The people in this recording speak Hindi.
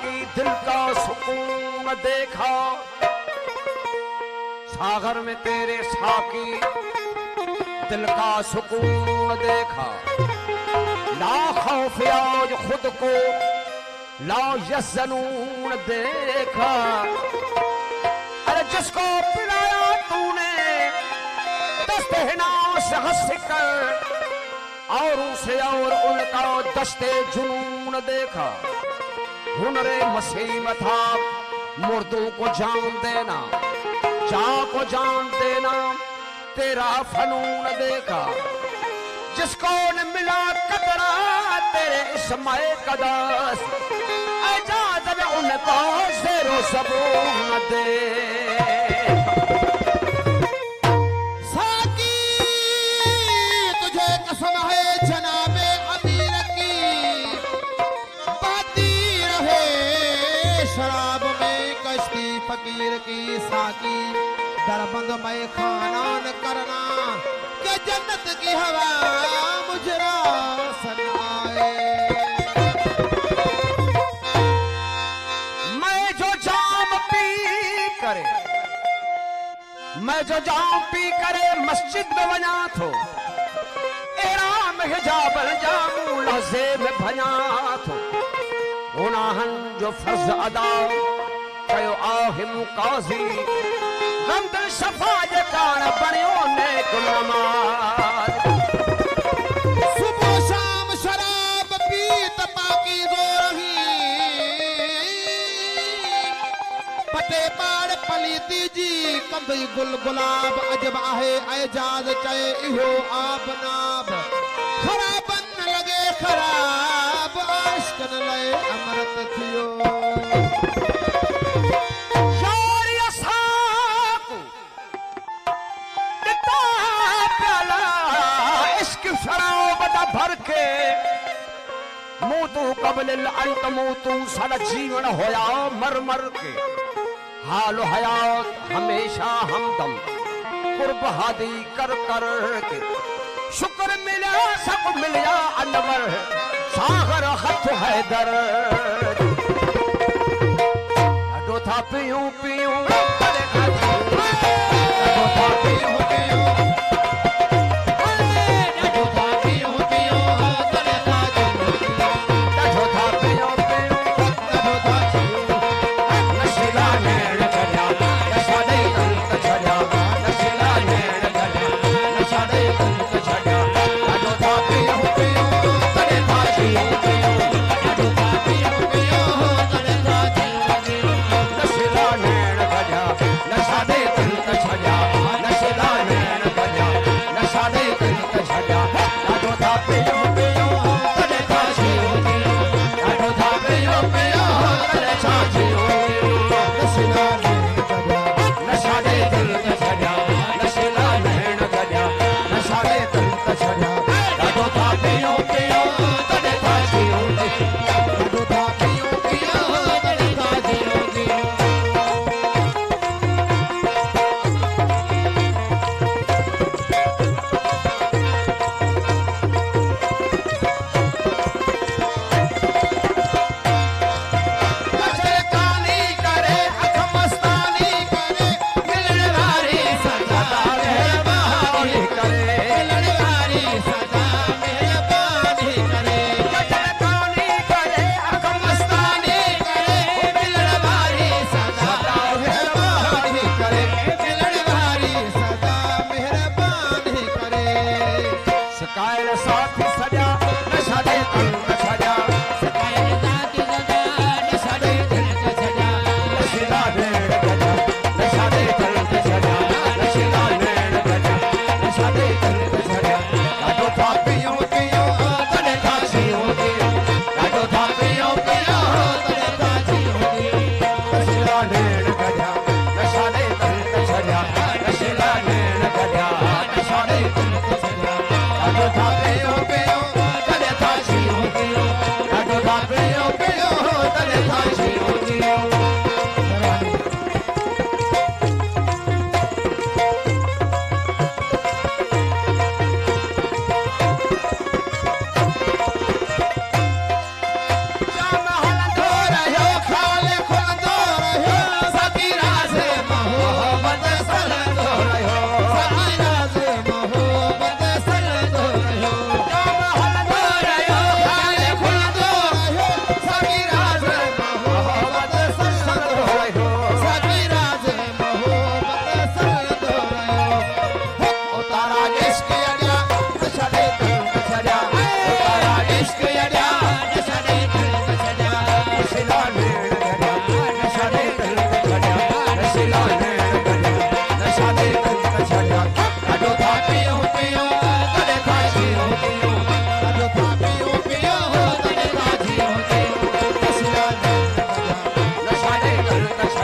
साकी दिल का सुकून देखा, सागर में तेरे साकी दिल का सुकून देखा। ला खौफ आज खुद को ला यज़नून देखा। अरे जिसको पिलाया तूने दस्ते हिना से हंस कर, और उसे और उनका दस्ते जुनून देखा। हुनरे मसीह में था मुर्दों को जान देना, जा को जान देना तेरा फनून देखा। जिसको न मिला कतरा तेरे इसमाए कदास, इजाज़त उनको ज़ेरो सबून दे। साकी तुझे कसम है जनाबे अमीर की, बाती रहे शराब में कश्ती फकीर की। साकी दरबंद में खाना न करना कि जन्नत की हवा मुझरा सन आए। मैं जो जाम पी करे, मैं जो जाम पी करे मस्जिद में वञा थो, एड़ा में हिजाब जामू लहज़े में भञा थो। गुनाहन जो फर्ज अदा कयो आहे मुकाज़ी, गमदिल शफा जे कारण बणियो नेक नमाज़। सुबह शाम शराब पीत पाकीज़ो रही, पटे पाड़ पलीती जी कंदई गुल गुलाब। अजब आहे एजाज चए इहो आब नाब, खराबन लगे खराब आशिकन लए अमृत थियो। भर के मूतू कबल अंत मूतू सारा जीवन होया मर मर के। हाल हयात हमेशा हमदम कुर्ब हादी कर कर के। शुक्र मिला सब मिलिया अनवर, सागर हथ हैदर। अडो था पियूं पियूं करत